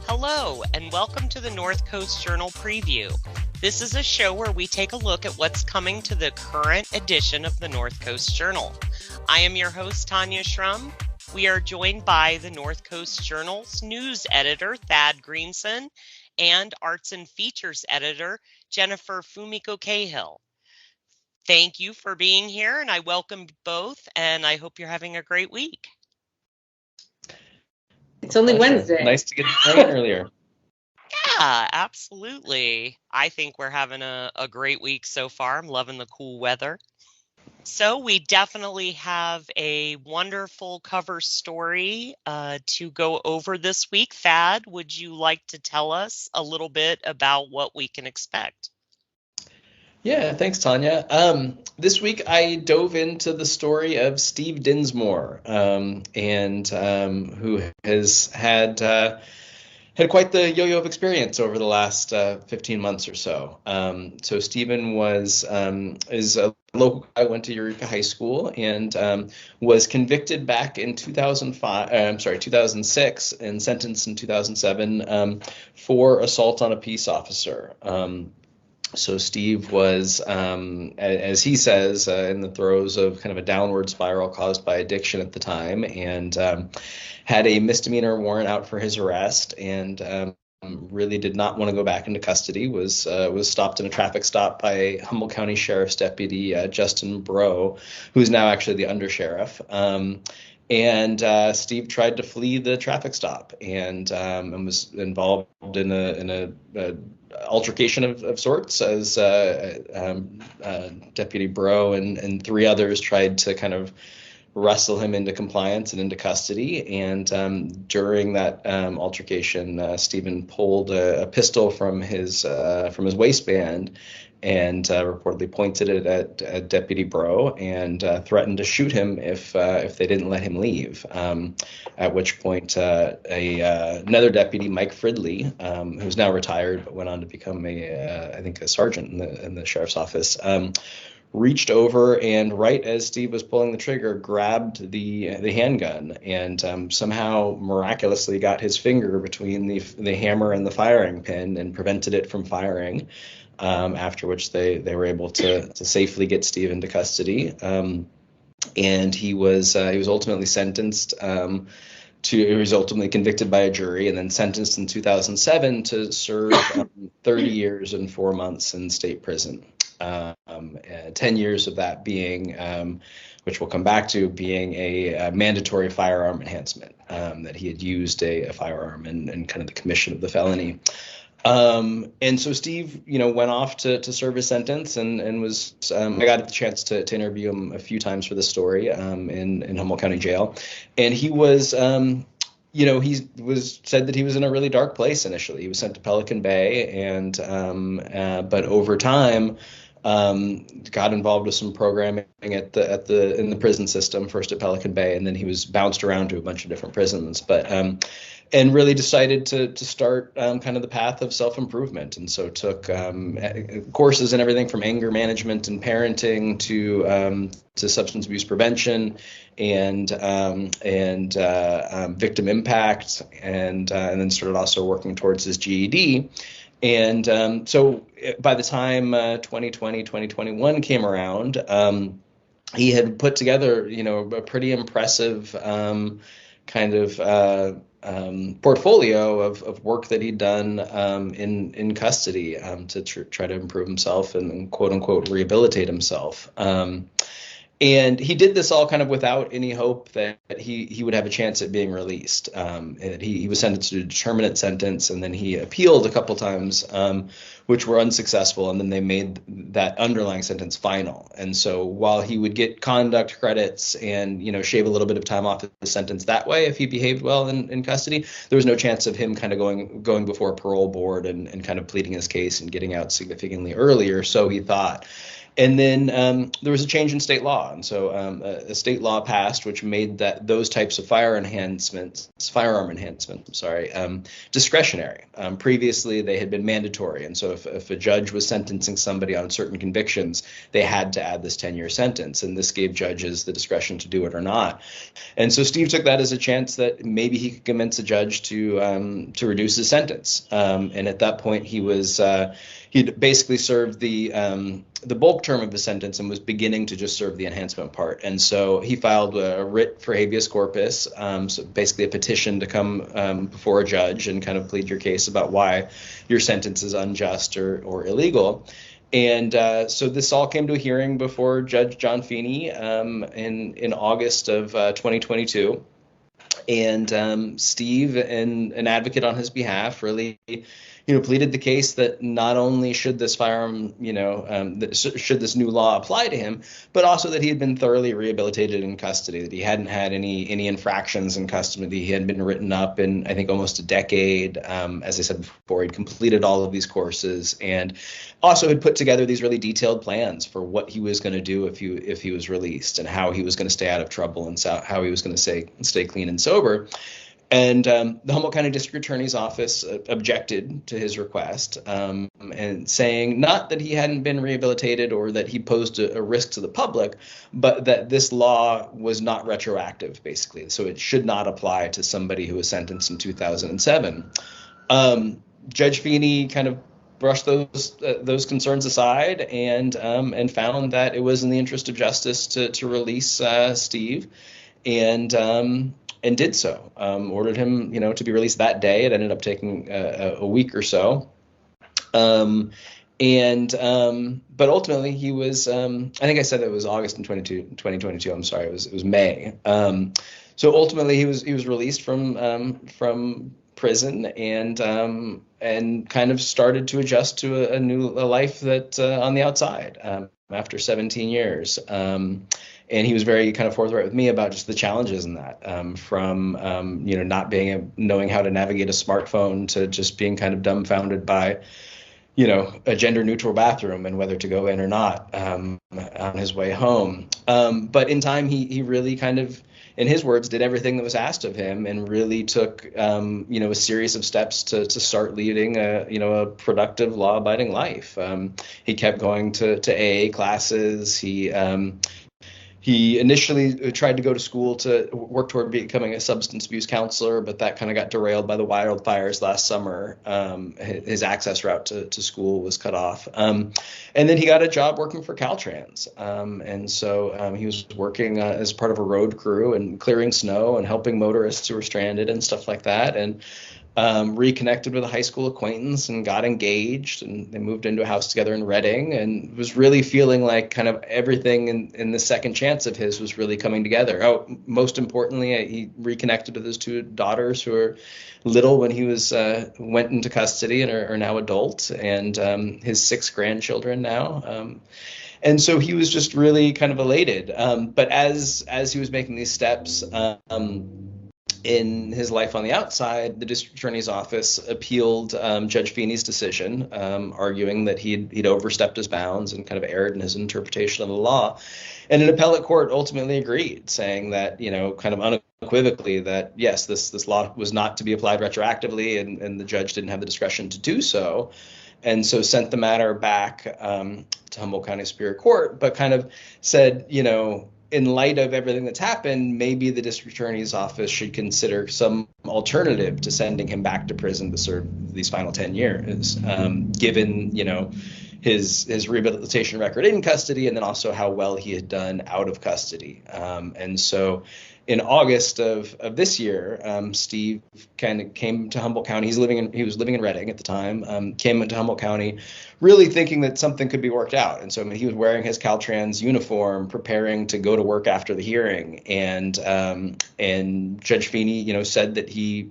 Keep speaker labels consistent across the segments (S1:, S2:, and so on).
S1: Hello, and welcome to the North Coast Journal Preview. This is a show where we take a look at what's coming to the current edition of the North Coast Journal. I am your host, Tanya Shrum. We are joined by the North Coast Journal's news editor, Thad Greenson, and arts and features editor, Jennifer Fumiko Cahill. Thank you for being here, and I welcome both, and I hope you're having a great week.
S2: It's only Wednesday.
S3: Nice to get to rain earlier.
S1: Yeah, absolutely. I think we're having a great week so far. I'm loving the cool weather. So we definitely have a wonderful cover story to go over this week. Thad, would you like to tell us a little bit about what we can expect?
S3: Yeah, thanks, Tanya. This week I dove into the story of Steve Dinsmore, who has had quite the yo-yo of experience over the last 15 months or so. So Stephen is a local guy, went to Eureka High School, and was convicted back in 2006 and sentenced in 2007 for assault on a peace officer. So Steve was, as he says, in the throes of kind of a downward spiral caused by addiction at the time, and had a misdemeanor warrant out for his arrest, and really did not want to go back into custody. Was stopped in a traffic stop by Humboldt County Sheriff's Deputy Justin Breaux, who's now actually the undersheriff. And Steve tried to flee the traffic stop, and was involved in a altercation of sorts, as Deputy Breaux and three others tried to kind of wrestle him into compliance and into custody. And during that altercation, Stephen pulled a pistol from his waistband and reportedly pointed it at Deputy Breaux and threatened to shoot him if they didn't let him leave. At which point, another deputy, Mike Fridley, who's now retired but went on to become I think a sergeant in the sheriff's office, reached over and, right as Steve was pulling the trigger, grabbed the handgun and somehow miraculously got his finger between the hammer and the firing pin and prevented it from firing. After which they were able to safely get Steve into custody, and he was ultimately sentenced he was ultimately convicted by a jury and then sentenced in 2007 to serve 30 years and 4 months in state prison. 10 years of that being, which we'll come back to, being a mandatory firearm enhancement, that he had used a firearm in kind of the commission of the felony. And so Steve, went off to serve his sentence and was, I got the chance to interview him a few times for this story, in Humboldt County Jail. And he was, he was said that he was in a really dark place initially. He was sent to Pelican Bay and, but over time, got involved with some programming in the prison system, first at Pelican Bay, and then he was bounced around to a bunch of different prisons. But, and really decided to start kind of the path of self-improvement. And so took courses in everything from anger management and parenting to substance abuse prevention and victim impact, and then started also working towards his GED. And so by the time 2021 came around, he had put together, a pretty impressive kind of portfolio of work that he'd done in custody to try to improve himself and quote unquote rehabilitate himself. And he did this all kind of without any hope that he would have a chance at being released. He was sentenced to a determinate sentence, and then he appealed a couple times, which were unsuccessful, and then they made that underlying sentence final. And so while he would get conduct credits and, shave a little bit of time off the sentence that way if he behaved well in custody, there was no chance of him kind of going before a parole board and kind of pleading his case and getting out significantly earlier, so he thought. And then there was a change in state law, and so a state law passed which made those types of firearm enhancements, discretionary. Previously, they had been mandatory, and so if a judge was sentencing somebody on certain convictions, they had to add this 10-year sentence, and this gave judges the discretion to do it or not. And so Steve took that as a chance that maybe he could convince a judge to reduce his sentence. And at that point, he'd basically served the bulk term of the sentence and was beginning to just serve the enhancement part. And so he filed a writ for habeas corpus, so basically a petition to come before a judge and kind of plead your case about why your sentence is unjust or illegal. And so this all came to a hearing before Judge John Feeney in August of 2022. And Steve and an advocate on his behalf really pleaded the case that not only should this should this new law apply to him, but also that he had been thoroughly rehabilitated in custody, that he hadn't had any infractions in custody. He hadn't been written up in, I think, almost a decade. As I said before, he'd completed all of these courses and also had put together these really detailed plans for what he was going to do if he was released, and how he was going to stay out of trouble, and how he was going to stay clean and sober. And the Humboldt County District Attorney's Office objected to his request, and saying not that he hadn't been rehabilitated or that he posed a risk to the public, but that this law was not retroactive, basically. So it should not apply to somebody who was sentenced in 2007. Judge Feeney kind of brushed those concerns aside and found that it was in the interest of justice to release Steve, and did so. Ordered him, to be released that day. It ended up taking a week or so. But ultimately he was, I think I said it was August in 2022. I'm sorry, it was May. So ultimately he was released from prison and kind of started to adjust to a new life that on the outside after 17 years. And he was very kind of forthright with me about just the challenges in that, from not knowing how to navigate a smartphone to just being kind of dumbfounded by, a gender neutral bathroom and whether to go in or not on his way home. But in time, he really kind of, in his words, did everything that was asked of him and really took, a series of steps to start leading a productive, law-abiding life. He kept going to AA classes. He initially tried to go to school to work toward becoming a substance abuse counselor, but that kind of got derailed by the wildfires last summer. His access route to school was cut off. And then he got a job working for Caltrans. And so he was working as part of a road crew and clearing snow and helping motorists who were stranded and stuff like that. And reconnected with a high school acquaintance and got engaged, and they moved into a house together in Reading, and was really feeling like kind of everything in the second chance of his was really coming together. Oh, most importantly, he reconnected with his two daughters who were little when he went into custody and are now adult, and his 6 grandchildren now. And so he was just really kind of elated. But as he was making these steps, in his life on the outside, the district attorney's office appealed Judge Feeney's decision, arguing that he'd overstepped his bounds and kind of erred in his interpretation of the law. And an appellate court ultimately agreed, saying that, kind of unequivocally that, yes, this law was not to be applied retroactively, and the judge didn't have the discretion to do so. And so sent the matter back to Humboldt County Superior Court, but kind of said, in light of everything that's happened, maybe the district attorney's office should consider some alternative to sending him back to prison to serve these final 10 years, given, his rehabilitation record in custody, and then also how well he had done out of custody. And so in August of this year, Steve kind of came to Humboldt County. He was living in Reading at the time, came into Humboldt County really thinking that something could be worked out. And so he was wearing his Caltrans uniform, preparing to go to work after the hearing. And Judge Feeney, said that he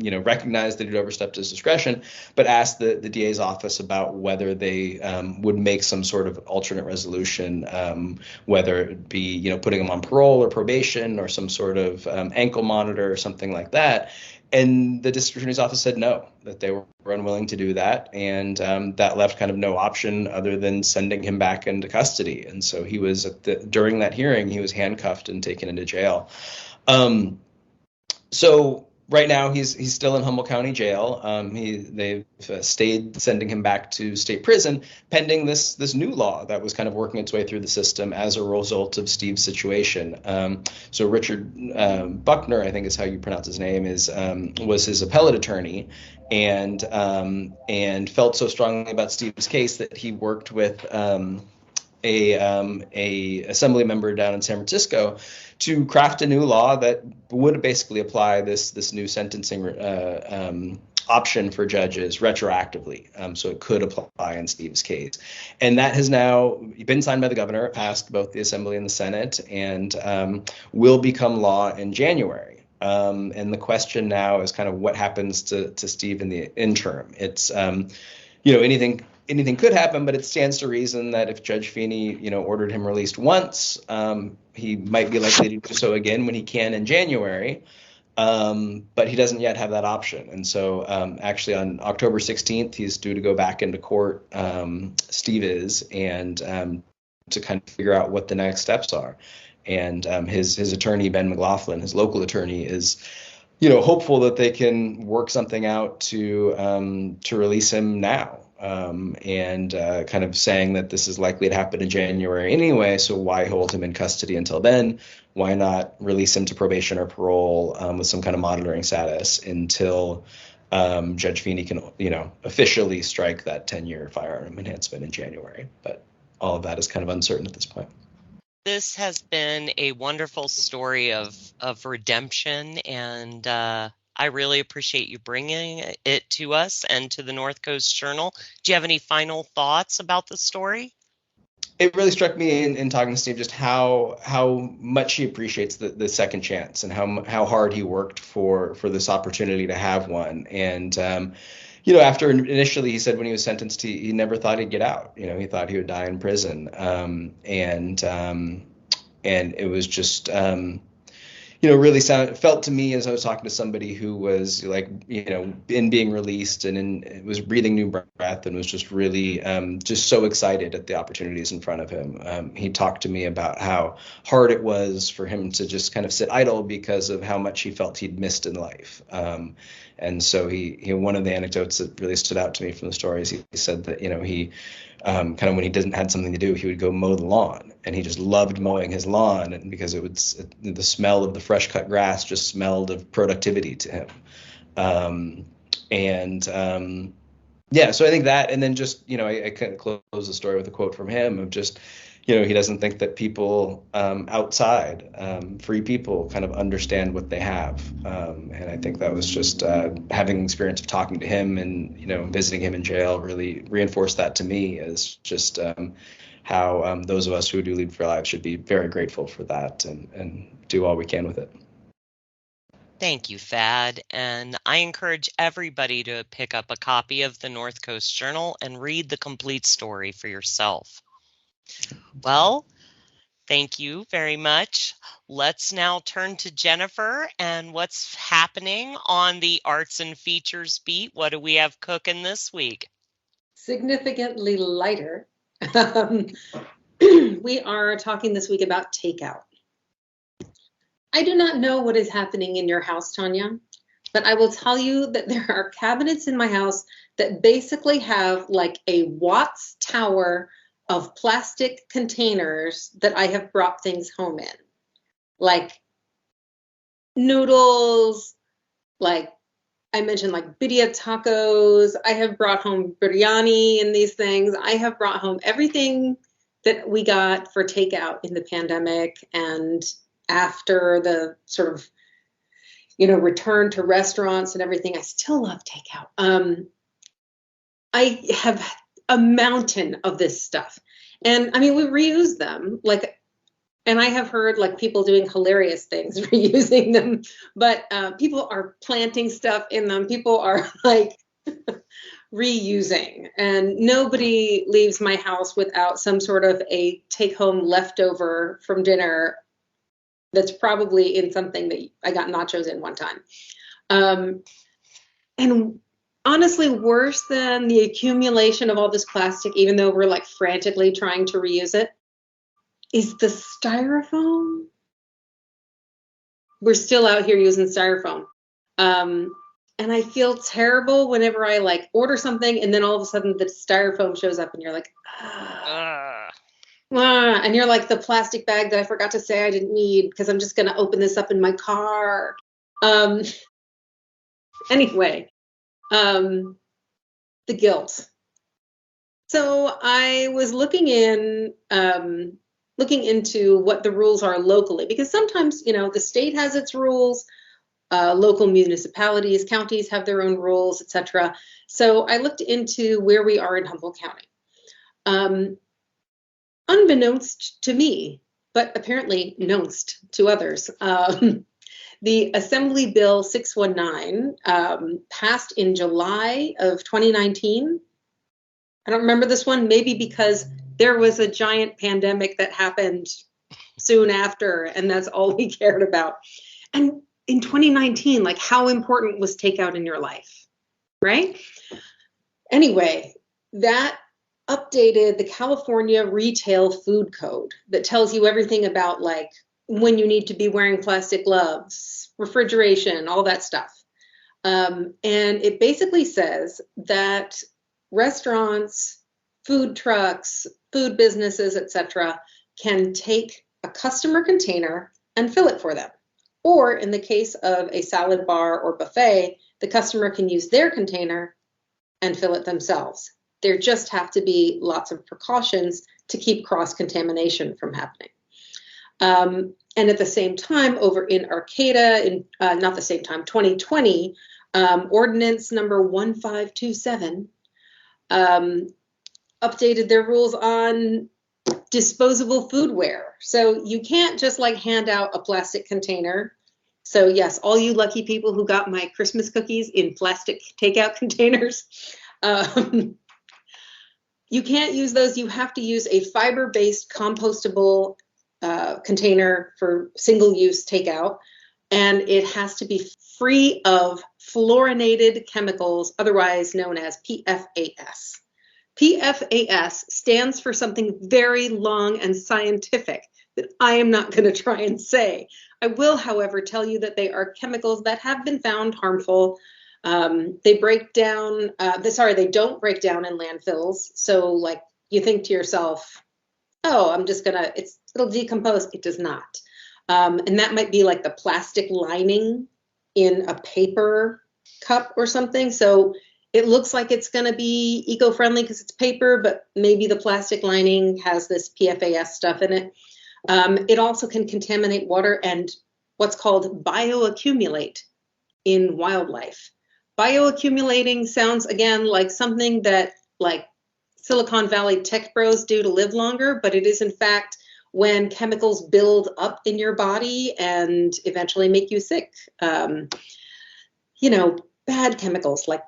S3: recognized that he'd overstepped his discretion, but asked the DA's office about whether they would make some sort of alternate resolution, whether it be, putting him on parole or probation or some sort of ankle monitor or something like that. And the district attorney's office said no, that they were unwilling to do that. And that left kind of no option other than sending him back into custody. And so he was, during that hearing, he was handcuffed and taken into jail. So right now he's still in Humboldt County Jail. They've stayed sending him back to state prison pending this new law that was kind of working its way through the system as a result of Steve's situation. So Richard Buckner, I think is how you pronounce his name, was his appellate attorney, and felt so strongly about Steve's case that he worked with a assembly member down in San Francisco to craft a new law that would basically apply this new sentencing option for judges retroactively, so it could apply in Steve's case. And that has now been signed by the governor, passed both the Assembly and the Senate, and will become law in January. And the question now is kind of what happens to Steve in the interim. It's anything could happen, but it stands to reason that if Judge Feeney, ordered him released once, he might be likely to do so again when he can in January. But he doesn't yet have that option. And so actually on October 16th, he's due to go back into court, Steve is, and to kind of figure out what the next steps are. And his attorney, Ben McLaughlin, his local attorney, is hopeful that they can work something out to release him now. And kind of saying that this is likely to happen in January anyway, so why hold him in custody until then? Why not release him to probation or parole with some kind of monitoring status until Judge Feeney can, officially strike that 10-year firearm enhancement in January? But all of that is kind of uncertain at this point.
S1: This has been a wonderful story of redemption, and I really appreciate you bringing it to us and to the North Coast Journal. Do you have any final thoughts about the story?
S3: It really struck me in talking to Steve just how much he appreciates the second chance and how hard he worked for this opportunity to have one. And after initially he said when he was sentenced, he never thought he'd get out. He thought he would die in prison. And it was just really felt to me as I was talking to somebody who was in being released and was breathing new breath and was just really just so excited at the opportunities in front of him. He talked to me about how hard it was for him to just kind of sit idle because of how much he felt he'd missed in life. And so he one of the anecdotes that really stood out to me from the story is he said that, he kind of when he didn't had something to do, he would go mow the lawn, and he just loved mowing his lawn, and because the smell of the fresh cut grass just smelled of productivity to him. So I think that, and then just, I kind of close the story with a quote from him of just, he doesn't think that people outside, free people, kind of understand what they have. And I think that was just having experience of talking to him and, visiting him in jail really reinforced that to me as just how those of us who do lead for lives should be very grateful for that and do all we can with it.
S1: Thank you, Thad. And I encourage everybody to pick up a copy of the North Coast Journal and read the complete story for yourself. Well, thank you very much. Let's now turn to Jennifer and what's happening on the Arts and Features beat. What do we have cooking this week?
S2: Significantly lighter. We are talking this week about Takeout. I do not know what is happening in your house, Tanya, but I will tell you that there are cabinets in my house that basically have like a Watts tower of plastic containers that I have brought things home in, like noodles, like I mentioned, like birria tacos. I have brought home biryani and these things. I have brought home everything that we got for takeout in the pandemic and after the sort of, return to restaurants and everything. I still love takeout. I have a mountain of this stuff. And I mean, we reuse them, and I have heard people doing hilarious things reusing them, but people are planting stuff in them. People are reusing, and nobody leaves my house without some sort of a take home leftover from dinner that's probably in something that I got nachos in one time. And honestly, worse than the accumulation of all this plastic, even though we're like frantically trying to reuse it, is the styrofoam. We're still out here using styrofoam. And I feel terrible whenever I like order something and then all of a sudden the styrofoam shows up and you're like, and you're like the plastic bag that I forgot to say I didn't need because I'm just going to open this up in my car. Anyway, the guilt. So I was looking into what the rules are locally, because sometimes, the state has its rules, local municipalities, counties have their own rules, etc. So I looked into where we are in Humboldt County. Unbeknownst to me, but apparently knownst to others, the Assembly Bill 619 passed in July of 2019. I don't remember this one, maybe because there was a giant pandemic that happened soon after, and that's all we cared about. And in 2019, like, how important was takeout in your life, right? Anyway, that updated the California Retail Food Code that tells you everything about, like, when you need to be wearing plastic gloves, refrigeration, all that stuff. And it basically says that restaurants, food trucks, food businesses, etc., can take a customer container and fill it for them. Or in the case of a salad bar or buffet, the customer can use their container and fill it themselves. There just have to be lots of precautions to keep cross-contamination from happening. And at the same time, over in Arcata, not the same time, 2020, ordinance number 1527 updated their rules on disposable foodware. So you can't just like hand out a plastic container. So yes, all you lucky people who got my Christmas cookies in plastic takeout containers, you can't use those. You have to use a fiber-based compostable container for single-use takeout, and it has to be free of fluorinated chemicals, otherwise known as PFAS. PFAS stands for something very long and scientific that I am not going to try and say. I will, however, tell you that they are chemicals that have been found harmful. They break down, they don't break down in landfills. So like you think to yourself, oh, it'll decompose. It does not. And that might be like the plastic lining in a paper cup or something. So it looks like it's going to be eco-friendly because it's paper, but maybe the plastic lining has this PFAS stuff in it. It also can contaminate water and what's called bioaccumulate in wildlife. Bioaccumulating sounds, again, like something that like Silicon Valley tech bros do to live longer, but it is in fact when chemicals build up in your body and eventually make you sick. Bad chemicals like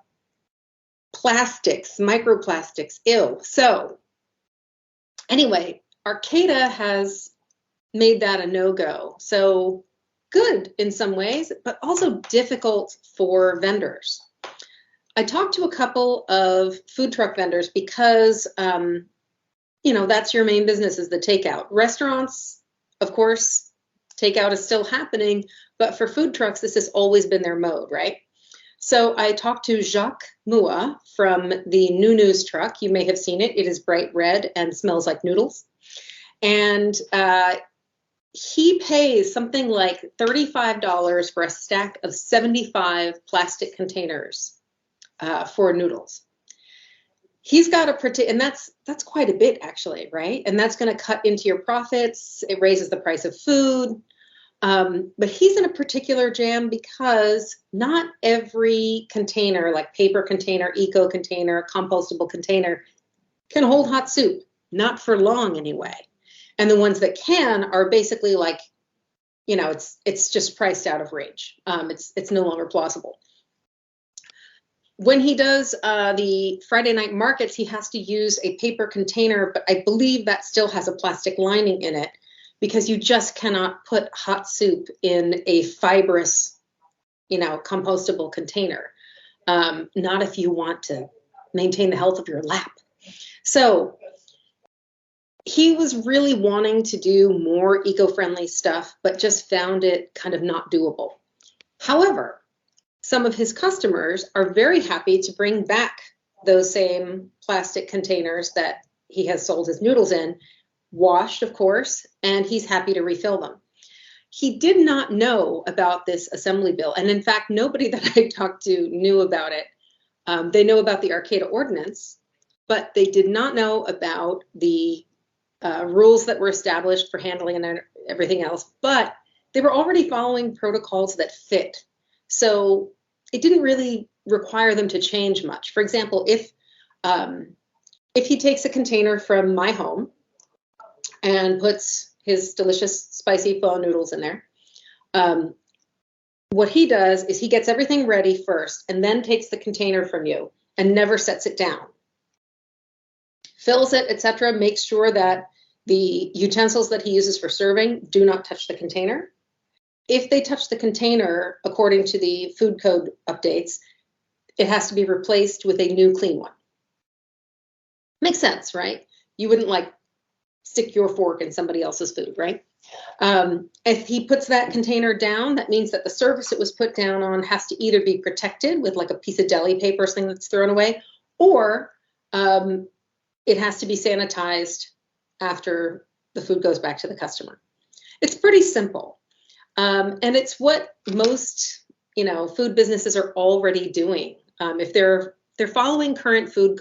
S2: plastics, microplastics, ew. So anyway, Arcata has made that a no-go. So good in some ways, but also difficult for vendors. I talked to a couple of food truck vendors because, that's your main business is the takeout. Restaurants, of course, takeout is still happening, but for food trucks, this has always been their mode, right? So I talked to Jacques Mua from the New News truck. You may have seen it. It is bright red and smells like noodles. And he pays something like $35 for a stack of 75 plastic containers for noodles. He's got and that's quite a bit actually, right? And that's going to cut into your profits. It raises the price of food. But he's in a particular jam because not every container, like paper container, eco container, compostable container, can hold hot soup. Not for long anyway. And the ones that can are basically like, it's just priced out of range. It's no longer plausible. When he does the Friday night markets, he has to use a paper container, but I believe that still has a plastic lining in it because you just cannot put hot soup in a fibrous, compostable container. Not if you want to maintain the health of your lap. So he was really wanting to do more eco-friendly stuff, but just found it kind of not doable. However, some of his customers are very happy to bring back those same plastic containers that he has sold his noodles in, washed, of course, and he's happy to refill them. He did not know about this assembly bill. And in fact, nobody that I talked to knew about it. They know about the Arcata ordinance, but they did not know about the rules that were established for handling and everything else. But they were already following protocols that fit. So it didn't really require them to change much. For example, if he takes a container from my home and puts his delicious spicy pho noodles in there, what he does is he gets everything ready first and then takes the container from you and never sets it down. Fills it, etc., makes sure that the utensils that he uses for serving do not touch the container. If they touch the container, according to the food code updates, it has to be replaced with a new clean one. Makes sense, right? You wouldn't stick your fork in somebody else's food, right? If he puts that container down, that means that the surface it was put down on has to either be protected with a piece of deli paper or something that's thrown away, or it has to be sanitized after the food goes back to the customer. It's pretty simple. And it's what most, food businesses are already doing. If they're following current food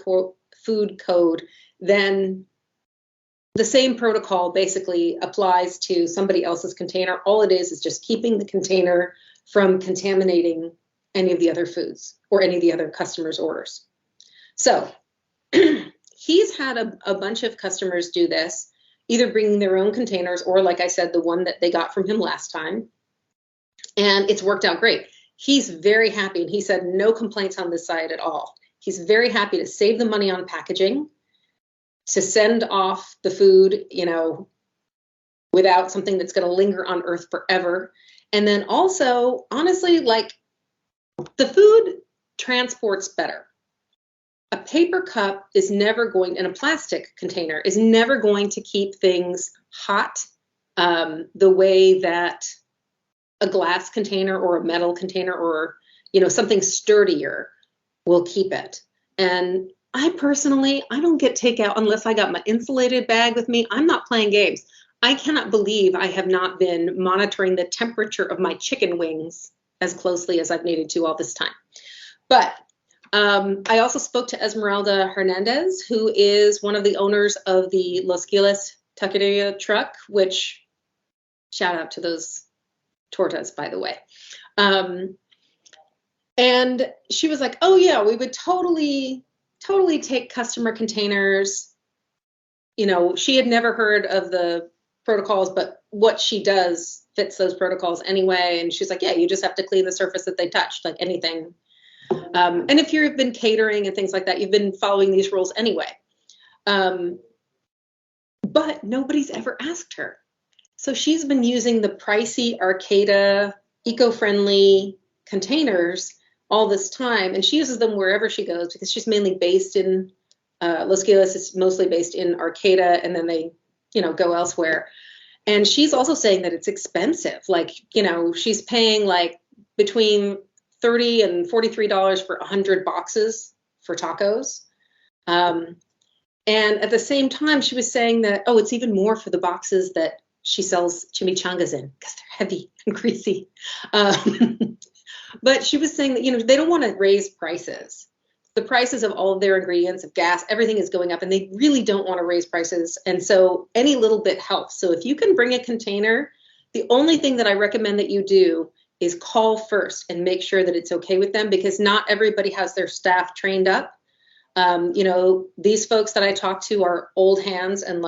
S2: code, then the same protocol basically applies to somebody else's container. All it is just keeping the container from contaminating any of the other foods or any of the other customers' orders. So he's had a bunch of customers do this, either bringing their own containers or, like I said, the one that they got from him last time. And it's worked out great. He's very happy. And he said no complaints on this side at all. He's very happy to save the money on packaging, to send off the food, without something that's going to linger on earth forever. And then also, honestly, the food transports better. A paper cup is never going, in a plastic container, is never going to keep things hot the way that a glass container or a metal container or, something sturdier will keep it. And I don't get takeout unless I got my insulated bag with me. I'm not playing games. I cannot believe I have not been monitoring the temperature of my chicken wings as closely as I've needed to all this time. But I also spoke to Esmeralda Hernandez, who is one of the owners of the Los Giles taqueria truck, which, shout out to those tortas, by the way. And she was like, oh yeah, we would totally take customer containers. She had never heard of the protocols, but what she does fits those protocols anyway. And she's like, yeah, you just have to clean the surface that they touched, like anything. And if you've been catering and things like that, you've been following these rules anyway. But nobody's ever asked her. So she's been using the pricey Arcata eco-friendly containers all this time, and she uses them wherever she goes because she's mainly based in Los Giles. It's mostly based in Arcata, and then they, go elsewhere. And she's also saying that it's expensive. She's paying between $30 and $43 for 100 boxes for tacos. And at the same time, she was saying that, it's even more for the boxes that she sells chimichangas in because they're heavy and greasy. But she was saying that, they don't want to raise prices. The prices of all of their ingredients, of gas, everything is going up, and they really don't want to raise prices. And so any little bit helps. So if you can bring a container, the only thing that I recommend that you do is call first and make sure that it's okay with them, because not everybody has their staff trained up. These folks that I talk to are old hands and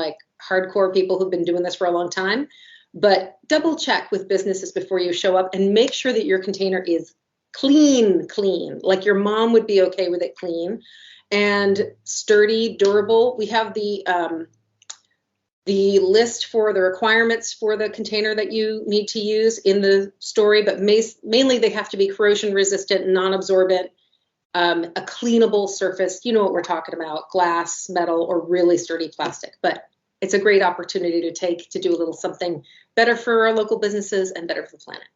S2: hardcore people who've been doing this for a long time. But double check with businesses before you show up and make sure that your container is clean, like your mom would be okay with it clean and sturdy, durable. We have the the list for the requirements for the container that you need to use in the story, but mainly they have to be corrosion resistant, non-absorbent, a cleanable surface. You know what we're talking about, glass, metal, or really sturdy plastic. But it's a great opportunity to do a little something better for our local businesses and better for the planet.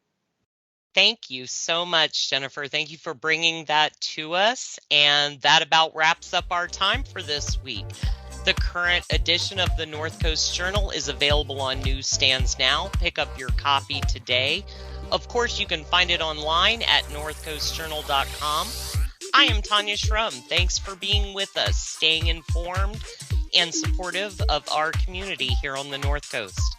S1: Thank you so much, Jennifer. Thank you for bringing that to us. And that about wraps up our time for this week. The current edition of the North Coast Journal is available on newsstands now. Pick up your copy today. Of course, you can find it online at northcoastjournal.com. I am Tanya Shrum. Thanks for being with us, staying informed and supportive of our community here on the North Coast.